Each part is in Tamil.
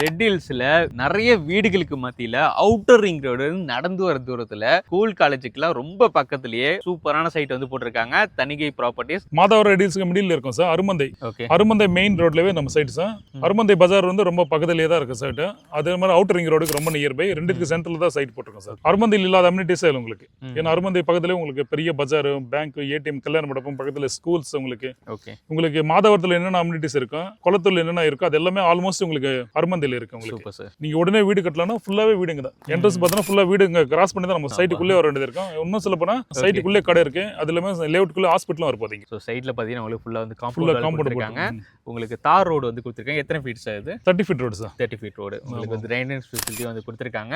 ரெட் ஹில்ஸ்ல நிறைய வீடுகளுக்கு மத்தியில அவுட்டர் ரிங் ரோடு நடந்து வர தூரத்துல ஸ்கூல் காலேஜுக்குலாம் ரொம்ப பக்கத்துலயே சூப்பரான சைட் வந்து போட்டிருக்காங்க. Thanigai properties. Madhavaram red ஹில்ஸ்க்கு middle இருக்கும் sir. Arumandai. Okay. Arumandai main ரோட்லவே நம்ம சைட் சார். அருமந்தை பஜார் வந்து ரொம்ப பக்கத்துலயே தான் இருக்கு சைட். அதே மாதிரி அவுட்டர் ரிங் ரோடுக்கு ரொம்ப நியர்பை. ரெண்டுக்கு சென்டர்ல தான் சைட் போட்டிருக்கோம் சார். அருமந்தையில் இல்லாத அம்யூனிட்டிஸே இல்லை உங்களுக்கு. ஏன்னா அருமந்தை பக்கத்துலயே உங்களுக்கு பெரிய பஜார், பேங்க், ஏடிஎம், கல்யாண மண்டபம், பக்கத்துல ஸ்கூல்ஸ் உங்களுக்கு. ஓகே. உங்களுக்கு மாதவரத்துல என்னென்ன அம்யூனிட்டிஸ் இருக்கும், குளத்தூர்ல என்னென்ன இருக்கும், அது எல்லாமே ஆல்மோஸ்ட் உங்களுக்கு அருமந்தையில் இருக்கு உங்களுக்கு. நீங்க உடனே வீடு கட்டலாம், ஃபுல்லாவே வீடுங்க தான். என்ட்ரன்ஸ் பார்த்தா ஃபுல்லா வீடு கிராஸ் பண்ணி தான் நம்ம சைட்டுக்குள்ளே வர வேண்டியது இருக்கும். இன்னும் சொல்ல போனா சைட்டுக்குள்ளே கடை இருக்கு. அது இல்லாம லேஅவுட்குள்ள ஹாஸ்பிட்டலும் வரப்போதீங்க. ஸோ சைட்ல பாத்தீங்கன்னா உங்களுக்கு ஃபுல்லா வந்து காம்பவுண்ட் இருக்காங்க. உங்களுக்கு தார் ரோடு வந்து கொடுத்துருக்காங்க. எத்தனை ஃபீட் சார் இது? 30 feet road sir. 30 feet road. உங்களுக்கு வந்து ட்ரைனேஜ் ஃபெசிலிட்டி வந்து கொடுத்துருக்காங்க.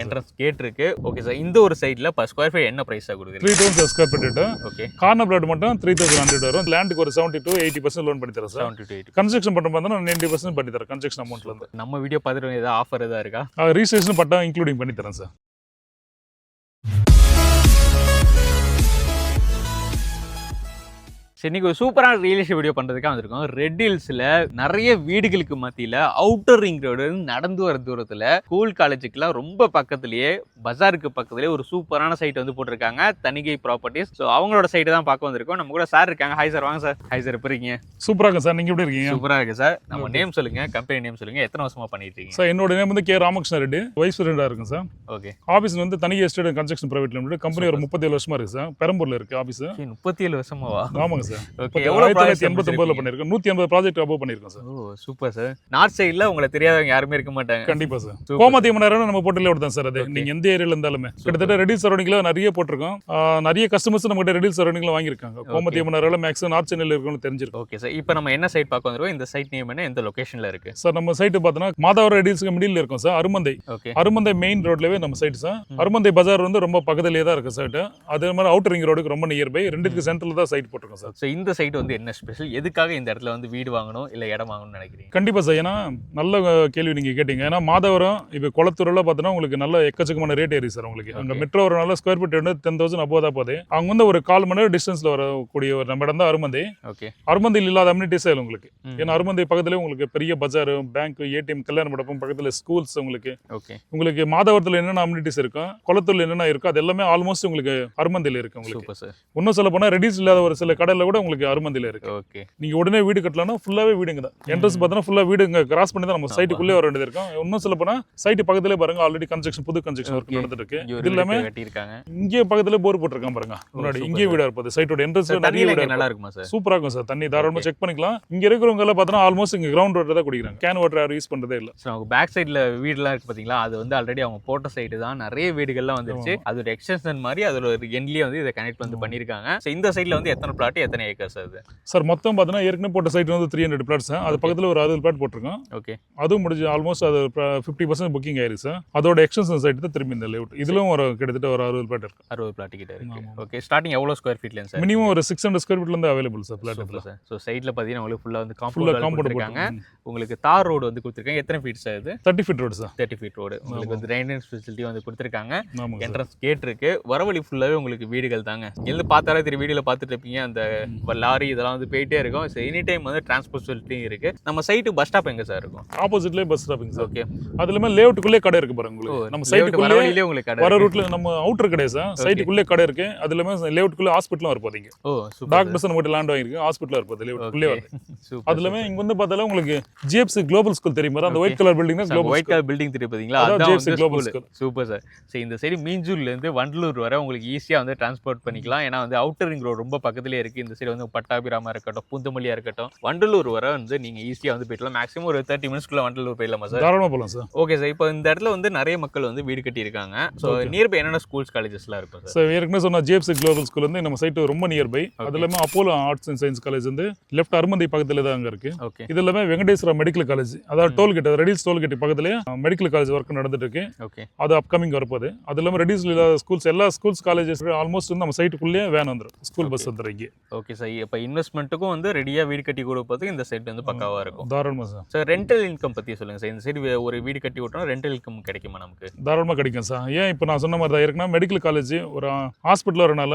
என்ட்ரன்ஸ் கேட் இருக்கு. Okay sir. இந்த ஒரு சைட்ல per square feet என்ன பிரைஸா கொடுக்குறீங்க? 3000 square feet. Okay. Corner plot மட்டும் 3100 வரும். லேண்டுக்கு ஒரு 70 to 80% லோன் பண்ணி தரேன் சார். 70 to 80. கன்ஸ்ட்ரக்ஷன் பண்ற மாதிரி 90% பண்ணி தரேன் கன்ஸ்ட்ரக்ஷன் அமௌண்ட்ல இருந்து. நம்ம வீடியோ பார்த்துட்டு ஏதாவது ஆஃபர் ஏதாவது இருக்கா? ரீசேஷன் பட்டா இன்க்ளூடிங் பண்ணி தரேன் சார். சரி, இன்னைக்கு ஒரு சூப்பரான ரியல் எஸ்டேட் வீடியோ பண்ணுறதுக்காக வந்திருக்கோம். ரெட் ஹில்ஸில் நிறைய வீடுகளுக்கு மத்தியில் அவுட்டர் ரிங் ரோடு நடந்து வர தூரத்தில் ஸ்கூல் காலேஜுக்குலாம் ரொம்ப பக்கத்துலேயே பஜாருக்கு பக்கத்துலேயே ஒரு சூப்பரான சைட் வந்து போட்டிருக்காங்க. தனிகை ப்ராப்பர்ட்டிஸ். ஸோ அவங்களோட சைட்டு தான் பார்க்க வந்திருக்கோம். நம்ம கூட சார் இருக்காங்க. Hi sir. வாங்க சார். ஹாய் சார், எப்படி இருக்கீங்க? சூப்பராக இருக்கு சார். நீங்கள் எப்படி இருக்கீங்க? சூப்பராக இருக்கு சார். நம்ம நேம் சொல்லுங்க, கம்பெனி நேம் சொல்லுங்க, எத்தனை வருஷமா பண்ணிட்டு இருக்கீங்க? சார் என்னோட நேம் வந்து கே ராமகிருஷ்ண ரெட்டி, வைஸ் பிரசிடென்டாக இருக்கும் சார். ஓகே. ஆஃபீஸ் வந்து Thanigai estate construction private limited. Company ஒரு 37 வருஷமா இருக்கு சார். பெரம்பூர்ல இருக்கு ஆஃபீஸ். 37 வருஷமாவா? ஆமாங்க சார். ஓகே. எவ்வளவு 1989ல பண்ணிருக்கோம். 180 ப்ராஜெக்ட் அபோவ் பண்ணிருக்கோம் சார். ஓ சூப்பர் சார். நார்த் சைடுல உங்களுக்கு தெரியாதவங்க யாருமே இருக்க மாட்டாங்க. கண்டிப்பா சார். கோமதி மணரம் நம்ம போர்ட்டல்ல விடுதான் சார். அது நீங்க எந்த ஏரியால இருந்தாலுமே கிட்டத்தட்ட ரெடில் சரௌண்டிங்ல நிறைய போட்டிருக்கோம். நிறைய கஸ்டமர்ஸ் நம்ம கிட்ட ரெடில் சரௌண்டிங்ல வாங்கியிருக்காங்க. கோமதி மணரம் மேக்ஸிமம் நார்த் சென்னையில இருக்குன்னு தெரிஞ்சிருக்கும். Okay sir. இப்போ நம்ம என்ன சைட் பார்க்க வந்திருக்கோம்? இந்த சைட் நேம் என்ன, எந்த லொகேஷன்ல இருக்கு சார்? நம்ம சைட் பார்த்தோன்னா மாதவரம் ரெடில்ஸ்க்கு மிடில் இருக்கும் sir. Arumandai. Okay. Arumandai main ரோட்லவே நம்ம சைட் சார். அருமந்தை பஜார் வந்து ரொம்ப பக்கத்துலயே தான் இருக்கு சைட். அதே மாதிரி அவுட்டர் ரிங் ரோடுக்கு ரொம்ப நியர்பை. ரெண்டுக்கு சென்டர்ல தான் சைட் போட்டிருக்கோம் சார். ஸோ இந்த சைட் வந்து என்ன ஸ்பெஷல்? எதுக்காக இந்த இடத்துல வந்து வீடு வாங்கணும் இல்ல இடம் வாங்கணும்னு நினைக்கிறீங்க? கண்டிப்பா சார். ஏன்னா நல்ல கேள்வி நீங்க கேட்டீங்க. ஏன்னா மாதவரம் இப்போ குளத்தூர்ல பார்த்தோன்னா உங்களுக்கு நல்ல எக்கச்சக்கமான ரேட் ஏறி சார். உங்களுக்கு அங்க மெட்ரோ வரனால ஸ்கொயர் ஃபீட் வந்து 10,000 above தான் போகுது. அவங்க வந்து ஒரு 1/4 மணி நேரம் டிஸ்டன்ஸ்ல வரக்கூடிய ஒரு நம்ம இடம் தான் அருமந்தை. ஓகே. அருமந்தையில் இல்லாத அம்யூனிட்டிஸே இல்லை உங்களுக்கு. ஏன்னா அருமந்தை பக்கத்துலேயே உங்களுக்கு பெரிய பஜார், பேங்க், ஏடிஎம், கல்யாண மண்டபம், பக்கத்துல ஸ்கூல்ஸ் உங்களுக்கு. ஓகே. உங்களுக்கு மாதவரத்தில் என்னென்ன அம்யூனிட்டிஸ் இருக்கும், குளத்தூர்ல என்னென்ன இருக்கும், அது எல்லாமே ஆல்மோஸ்ட் உங்களுக்கு அருமந்தையில் இருக்கு உங்களுக்கு. Super sir. இன்னும் சொல்ல போனா ரெடிஸ் இல்லாத ஒரு சில கடையில கூட உங்களுக்கு அருமந்தையில் இருக்கு. ஓகே. நீங்க உடனே வீடு கட்டலாம், ஃபுல்லாவே வீடுங்க தான். என்ட்ரன்ஸ் பார்த்தா ஃபுல்லா வீடு கிராஸ் பண்ணி தான் நம்ம சைட்டுக்குள்ளே வர வேண்டியது இருக்கும். இன்னும் சொல்ல போனா சைட்டு பக்கத்துல பாருங்க ஆல்ரெடி கன்ஸ்ட்ரக்ஷன், புது கன்ஸ்ட்ரக்ஷன் ஒர்க் நடந்துட்டு இருக்கு. இது எல்லாமே கட்டியிருக்காங்க. இங்கே பக்கத்துல போர் போட்டுருக்காங்க பாருங்க. முன்னாடி இங்கே வீடா இருப்பது. சைட்டோட என்ட்ரன்ஸ்ல நிறைய வீடு நல்லா இருக்குமா சார்? சூப்பரா இருக்கும் சார். தண்ணி தாராளமா செக் பண்ணிக்கலாம். இங்க இருக்கிறவங்க எல்லாம் பார்த்தா ஆல்மோஸ்ட் இங்க கிரவுண்ட் வாட்டர் தான் குடிக்கிறாங்க. கேன் வாட்டர் யாரும் யூஸ் பண்றதே இல்ல. சோ அவங்க பேக் சைடுல வீடுலாம் இருக்கு பாத்தீங்களா? அது வந்து ஆல்ரெடி அவங்க போட்ட சைடு தான். நிறைய வீடுகள்லாம் வந்துருச்சு. அது ஒரு எக்ஸ்டென்ஷன் மாதிரி அதோட ஒரு எண்ட்லயே வந்து இதை கனெக்ட் வந்து பண்ணிருக்காங்க. சோ இந்த சைடுல வந்து எத்தனை பிளாட், எத்தனை ஏக்கர்ஸ் அது? சார் மொத்தம் பார்த்தீங்கன்னா ஏற்கனவே போட்ட சைட் வந்து 300 பிளாட்ஸ். அது பக்கத்துல ஒரு 60 பிளாட் போட்டிருக்கோம். ஓகே. அதுவும் முடிஞ்சு ஆல்மோஸ்ட் அது 50% புக்கிங் ஆயிருக்கு சார். அதோட எக்ஸ்டென்ஷன் சைட் தான் திரும்பி இந்த லேஅவுட். இதுலயும் ஒரு கிட்டத்தட்ட ஒரு 60 பிளாட் இருக்கு. 60 பிளாட் கிட்ட இருக்கு. ஓகே. ஸ்டார்டிங் எவ்வளவு ஸ்கொயர் ஃபீட்ல சார்? மினிமம் ஒரு 600 ஸ்கொயர் ஃபீட்ல இருந்து available sir plot sir. So சைடுல பாத்தீங்கன்னா உங்களுக்கு ஃபுல்லா வந்து காம்பவுண்ட் இருக்காங்க. உங்களுக்கு தார் ரோடு வந்து கொடுத்திருக்காங்க. எத்தனை ஃபீட் சார் இது? 30 feet road sir. 30 feet road. உங்களுக்கு வந்து ட்ரைனேஜ் ஃபெசிலிட்டி வந்து கொடுத்திருக்காங்க. என்ட்ரன்ஸ் கேட் இருக்கு. வரவழி ஃபுல்லாவே உங்களுக்கு வீடுகள் தாங்க. எங்க பார்த்தாலே தெரியும், வீடியோல பார்த்துட்டு இருப்பீங்க அந்த லாரி இதெல்லாம் வந்து போயிட்டே இருக்கும். சோ எனி டைம் வந்து டிரான்ஸ்போர்ட் ஃபெசிலிட்டி இருக்கு. நம்ம சைட்டு பஸ் ஸ்டாப் எங்க சார் இருக்கும்? ஆப்போசிட்லயே பஸ் ஸ்டாப்பிங் சார். ஓகே. அதுலமே லேஅவுட்டுக்குள்ளே கடை இருக்கு பாருங்க உங்களுக்கு. நம்ம சைட்டுக்குள்ளே உங்களுக்கு கடை வர ரூட்ல நம்ம அவுட்டர் கடை சார். சைட்டுக்குள்ளே கடை இருக்கு. அதுலமே லேஅவுட்டுக்குள்ளே ஹாஸ்பிடலும் வரப்போதீங்க. ஓ சூப்பர். டாக்டர்ஸ் நம்ம லேண்ட் வாங்கிருக்கு. ஹாஸ்பிடல் வரப்போது லேஅவுட்டுக்குள்ளே வருது. அதுலமே இங்க வந்து பார்த்தால உங்களுக்கு ஜிஎஃப்சி குளோபல் ஸ்கூல் தெரியுமா? அந்த ஒயிட் கலர் பில்டிங் தான் குளோபல். ஒயிட் கலர் பில்டிங் தெரியும் பாத்தீங்களா? அதான் GFC global school. Super sir. So இந்த சைடு மீஞ்சூர்ல இருந்து வண்டலூர் வரை உங்களுக்கு ஈஸியா வந்து டிரான்ஸ்போர்ட் பண்ணிக்கலாம். ஏன்னா வந்து அவுட்டர் ரிங் ரோடு ரொம்ப பக்கத்துலயே இருக்கு. இந்த சைடு வந்து பட்டாபிராமா இருக்கட்டும், பூந்தமல்லியா இருக்கட்டும், வண்டலூர் வரை வந்து நீங்க ஈஸியா வந்து போயிடலாம். மேக்ஸிமம் ஒரு 30 மினிட்ஸ்க்குள்ள வண்டலூர் போயிடலாமா சார்? தாராளமா போலாம் சார். Okay sir. இப்போ இந்த இடத்துல வந்து நிறைய மக்கள் வந்து வீடு கட்டி இருக்காங்க. சோ நியர்பை என்னென்ன ஸ்கூல்ஸ் காலேஜஸ்லாம் இருக்கும் சார்? சார் ஏற்கனவே சொன்ன ஜிஎஃப்சி குளோபல் ஸ்கூல் வந்து நம்ம சைட் ரொம்ப நியர்பை. அது இல்லாம Apollo arts and science college வந்து லெஃப்ட் அருமந்தை பக்கத்துல தான் அங்க இருக்கு. ஓகே. இது எல்லாமே வெங்கடேஸ்வரா மெடிக்கல் காலேஜ், அதாவது டோல்கேட், ரெடில்ஸ் டோல்கேட் பக்கத்துலயே மெடிக்கல் காலேஜ் ஒர்க் நடந்துட்டு இருக்கு. ஓகே. அது அப்கமிங் வரப்போகுது. அது இல்லாம ரெடில்ஸ்ல இல்லாத ஸ்கூல்ஸ் எல்லா ஸ்கூல்ஸ் காலேஜஸ் ஆல்மோஸ்ட் வந்து நம்ம சைட்டுக்குள்ளேயே வேன் வந்துடும். ஸ்கூல் பஸ் வந்துடும் இங்கே. Okay sir. இப்போ இன்வெஸ்ட்மெண்ட்டுக்கும் வந்து ரெடியா வீடு கட்டி கொடுப்பதுக்கு இந்த சைட் வந்து பக்காவா இருக்கும். தாராளமா சார். சார் ரெண்டல் இன்கம் பத்தி சொல்லுங்க சார். இந்த சைடு ஒரு வீடு கட்டி விட்டோம்னா ரெண்டல் இன்கம் கிடைக்குமா நமக்கு? தாராளமா கிடைக்கும் சார். ஏன் இப்போ நான் சொன்ன மாதிரி தான் ஏற்கனவே மெடிக்கல் காலேஜ் ஒரு ஹாஸ்பிட்டல் வரனால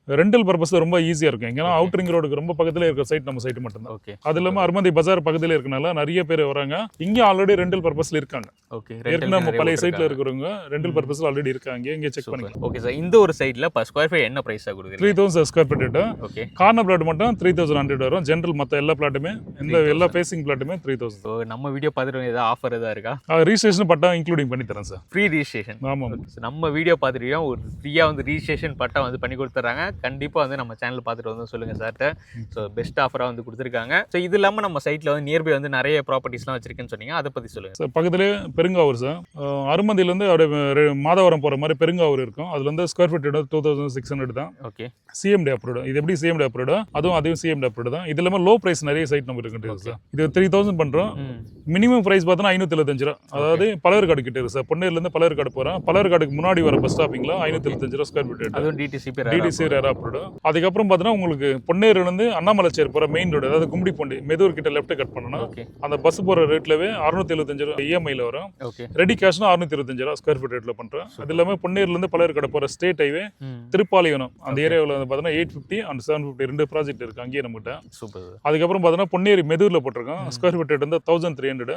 ரெண்டல் பர்பஸ் ரொம்ப ஈஸியா இருக்கும். எங்கன்னா அவுட் ரிங் ரோடுக்கு ரொம்ப பக்கத்துல இருக்க சைட் நம்ம சைட் மட்டும் தான். ஓகே. அது இல்லாம அருமந்தி பஜார் பக்கத்துல இருக்கனால நிறைய பேர் வராங்க. இங்க ஆல்ரெடி ரெண்டல் பர்பஸ்ல இருக்காங்க. ஓகே. ஏற்கனவே நம்ம பழைய சைட்ல இருக்கிறவங்க ரெண்டல் பர்பஸ்ல ஆல்ரெடி இருக்காங்க. இங்க செக் பண்ணுங்க. Okay sir. இந்த ஒரு சைட்ல per square feet என்ன பிரைஸா கொடுக்குறீங்க? 3000 square feet. Okay. Corner plot மட்டும் 3100 வரும். ஜெனரல் மத்த எல்லா பிளாட்டுமே இந்த எல்லா ஃபேசிங் பிளாட்டுமே 3000. ஸோ நம்ம வீடியோ பார்த்துட்டு ஏதாவது ஆஃபர் ஏதாவது இருக்கா? ரிஜிஸ்ட்ரேஷன் பட்டா இன்க்ளூடிங் பண்ணி தரேன் சார். Free registration. ஆமா. நம்ம வீடியோ பார்த்துட்டு ஒரு ஃப்ரீயா வந்து ரிஜிஸ்ட்ரேஷன் பட்டா வந்து பண்ணி கொடுத்துறாங்க. கண்டிப்பா வந்து நம்ம சேனல் பார்த்துட்டு வந்து சொல்லுங்க சார்ட்ட. ஸோ பெஸ்ட் ஆஃபரா வந்து கொடுத்துருக்காங்க. ஸோ இது இல்லாம நம்ம சைட்ல வந்து நியர்பை வந்து நிறைய ப்ராப்பர்ட்டிஸ்லாம் வச்சிருக்கேன்னு சொன்னீங்க. அதை பத்தி சொல்லுங்க சார். பக்கத்துலேயே பெருங்காவூர் சார். அருமந்தில இருந்து அப்படியே மாதவரம் போற மாதிரி பெருங்காவூர் இருக்கும். அதுல வந்து ஸ்கொயர் ஃபீட் 2600 தான். ஓகே. CMD approved. இது எப்படி சிஎம்டி அப்ரூவ்டு, அதையும் சிஎம்டி அப்ரூவ்டு தான். இது இல்லாம லோ பிரைஸ் நிறைய சைட் நம்ம இருக்கு சார். இது 3000 பண்றோம். மினிமம் பிரைஸ் பார்த்தா 575 ரூபா. அதாவது பலர்காடு கிட்ட இருக்கு சார். பொன்னேர்ல இருந்து பலர்காடு போறோம். பலர்காடுக்கு முன்னாடி வர பஸ் ஸ்டாப்பிங்ல 575 ரூபா ஸ்கொயர் ஃபீட். அதுவும் டிடிசிபி ரேரா அப்ரூவ்டு. அதுக்கப்புறம் பார்த்தா உங்களுக்கு பொன்னேர்ல இருந்து அண்ணாமலைச்சேரி போற மெயின் ரோடு, அதாவது கும்படி போண்டி மெதூர் கிட்ட லெஃப்ட் கட் பண்ணணும். அந்த பஸ் போற ரேட்லவே 675 ரூபா இஎம்ஐல வரும். ரெடி கேஷ்னா 625 ரூபா ஸ்கொயர் ஃபீட் ரேட்ல பண்றோம். அது இல்லாம பொன்னேர்ல இருந்து பலர்காடு போற ஸ்டேட் ஹைவே திருப்பாலைவனம் அந்த ஏரியாவில் வந்து பார்த்தா 850 அண்ட் 750 ரெண்டு ப்ராஜெக்ட் இருக்கு அங்கேயே நம்மகிட்ட. சூப்பர். அதுக்கப்புறம் பார்த்தா பொன்னேரி மெதூர்ல போட்டிருக்கோம். ஸ்கொயர் ஃபீட் ரேட் வந்து 1300.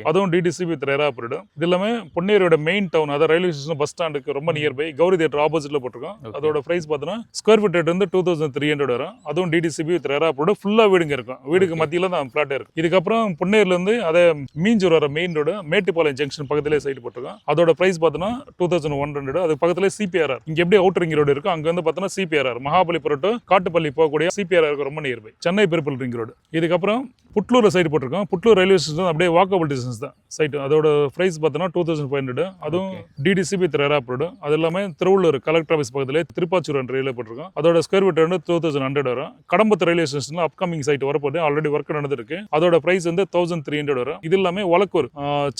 அதுவும் டிடிசிபி வித் ரேரா அப்ரூவ்டு. இது எல்லாமே பொன்னேரியோட மெயின் டவுன், அதாவது ரயில்வே ஸ்டேஷன் பஸ் ஸ்டாண்டுக்கு ரொம்ப நியர்பை கௌரி தியேட்டர் ஆப்போசிட்ல போட்டிருக்கோம். அதோட பிரைஸ் பார்த்தோன்னா ஸ்கொயர் ஃபீட் ரேட் வந்து 2300 வரும். அதுவும் டிடிசிபி வித் ரேரா அப்ரூவ்டு. ஃபுல்லா வீடுங்க இருக்கும். வீடுக்கு மத்தியில தான் பிளாட் இருக்கு. இதுக்கப்புறம் பொன்னேரில இருந்து அதே மீஞ்சூர் வர மெயின் ரோடு மேட்டுப்பாளையம் ஜங்ஷன் பக்கத்திலே சைட் போட்டிருக்கோம். அதோட பிரைஸ் பார்த்தோன்னா 2100. அது பக்கத்துல சிபிஆர்ஆர். இங்க எப்படி அவுட்டர் ரிங் ரோடு இருக்கு, அங்க வந்து பார்த்தோன்னா சிபிஆர்ஆர் மகாபலிபுரம் டு காட்டுப்பள்ளி போகக்கூடிய சிபிஆர்ஆருக்கு ரொம்ப nearby. Chennai peripheral ring road. இதுக்கப்புறம் புட்லூர் சைட் போட்டிருக்கோம். புட்லூர் ரயில்வே ஸ்டேஷன் அப்படியே வாக்கபிள் டிஸ்டன்ஸ் தான் சைட். அதோட பிரைஸ் பார்த்தோன்னா 2500. அதுவும் டிடிசிபி ரேரா அப்ரூவ்டு. அது எல்லாமே திருவள்ளூர் கலெக்டர் ஆஃபீஸ் பக்கத்துல திருப்பாச்சூர் ரயில்வே போட்டிருக்கோம். அதோட ஸ்கொயர் ஃபீட் வந்து 2100 வரும். கடம்பத்து ரயில்வே ஸ்டேஷன்ல அப்கமிங் சைட் வரப்போது ஆல்ரெடி ஒர்க் நடந்திருக்கு. அதோட பிரைஸ் வந்து 1300 வரும். இது எல்லாமே வழக்கூர்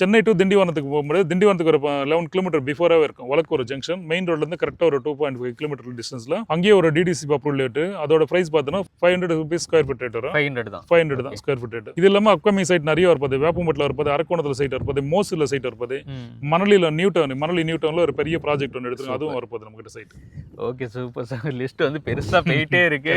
சென்னை டு திண்டிவனத்துக்கு போகும்போது திண்டிவனத்துக்கு ஒரு 11 கிலோமீட்டர் பிஃபோராவே இருக்கும். வழக்கூர் ஜங்ஷன் மெயின் ரோட்ல இருந்து கரெக்டா ஒரு 2.5 கிலோமீட்டர் டிஸ்டன்ஸ்ல அங்கேயே ஒரு டிடிசிபி அப்ரூவல் ரேட். அதோட பிரைஸ் பார்த்தோன்னா 500 ரூபீஸ் ஸ்கொயர் ஃபீட் ரேட் வரும். 500 தான் ஸ்கொயர் ஃபீட் ரேட். இது இல்லாம அப்கமிங் சைட் நிறைய வரப்போது. வேப்பம்பட்டில் வரப்போது, அரக்கோணத்துல சைட் வரப்போது, மோசில சைட் வரப்போது, மணலி நியூட்டன்ல ஒரு பெரிய ப்ராஜெக்ட் ஒன்று எடுத்துருக்கோம். அதுவும் வரப்போது நம்ம கிட்ட site. Okay super sir. List வந்து பெருசா போயிட்டே இருக்கு.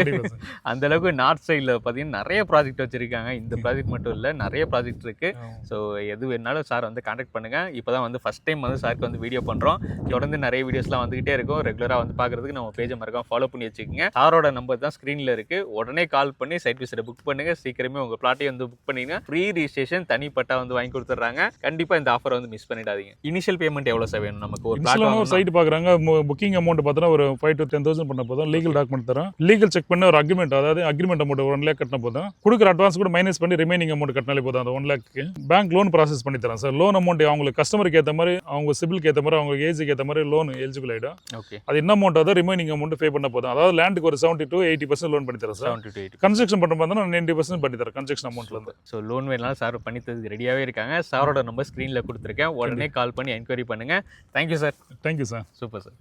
அந்த அளவுக்கு நார்த் சைட்ல பாத்தீங்கன்னா நிறைய ப்ராஜெக்ட் வச்சிருக்காங்க. இந்த ப்ராஜெக்ட் மட்டும் இல்ல, நிறைய ப்ராஜெக்ட் இருக்கு. ஸோ எது வேணாலும் சார் வந்து கான்டாக்ட் பண்ணுங்க. இப்போதான் வந்து ஃபர்ஸ்ட் டைம் வந்து சாருக்கு வந்து வீடியோ பண்றோம். தொடர்ந்து நிறைய வீடியோஸ்லாம் வந்துகிட்டே இருக்கும். ரெகுலரா வந்து பாக்குறதுக்கு நம்ம பேஜை மறக்காம ஃபாலோ பண்ணி வச்சுக்கோங்க. சாரோட நம்பர் தான் ஸ்கிரீன்ல இருக்கு. உடனே கால் பண்ணி சைட் விசிட்டை புக் பண்ணுங்க. சீக்கிரமே உங்க பிளாட்டை வந்து புக் பண்ணீங்கன்னா ஃப்ரீ ரிஜிஸ்ட்ரேஷன் தனி பட்டா வந்து வாங்கி கொடுத்துறாங்க. கண்டிப்பா இந்த ஆஃபர் வந்து மிஸ் பண்ணிடாதீங்க. இனிஷியல் பேமெண்ட் எவ்வளவு சார் வேணும் நமக்கு? ஒரு பிளாட் சைட் பாக்குறாங்க. புக்கிங் அமௌண்ட் பார்த்தா ஒரு 5 to 10,000 பண்ண போதும். லீகல் டாக்குமெண்ட் தரோம். லீகல் செக் பண்ண ஒரு அக்ரிமெண்ட், அதாவது அக்ரிமெண்ட் அமௌண்ட் 1 lakh கட்டின போதும். கொடுக்குற அட்வான்ஸ் கூட மைனஸ் பண்ணி ரிமைனிங் அமௌண்ட் கட்டினாலே போதும். அந்த 1 lakhக்கு பேங்க் லோன் ப்ராசஸ் பண்ணி தரேன் சார். லோன் அமௌண்ட் அவங்களுக்கு கஸ்டமருக்கு ஏற்ற மாதிரி, அவங்க சிபிலுக்கு ஏற்ற மாதிரி, அவங்க ஏஜுக்கு ஏற்ற மாதிரி லோன் எலிஜிபிள் ஆயிடும். ஓகே. அது என்ன அமௌண்ட் அதாவது ரிமைனிங் அமௌண்ட் பே பண்ண போதும். அதாவது லேண்டுக்கு ஒரு 70 to 80% லோன் பண்ணி தரேன் சார். 70 to 80. கன்ஸ்ட்ரக்ஷன் பண்ற மாதிரி 90% பண்ணி தரேன் கன்ஸ்ட்ரக்ஷன் அமௌண்ட்ல இருந்து. ஸோ லோன் வேணாலும் சார் பண்ணி தரதுக்கு ரெடியாவே இருக்காங்க. சாரோட நம்பர் ஸ்கிரீன்ல கொடுத்துருக்கேன். உடனே கால் பண்ணி என்கொயரி பண்ணுங்க. Thank you sir. Thank you sir. Super sir.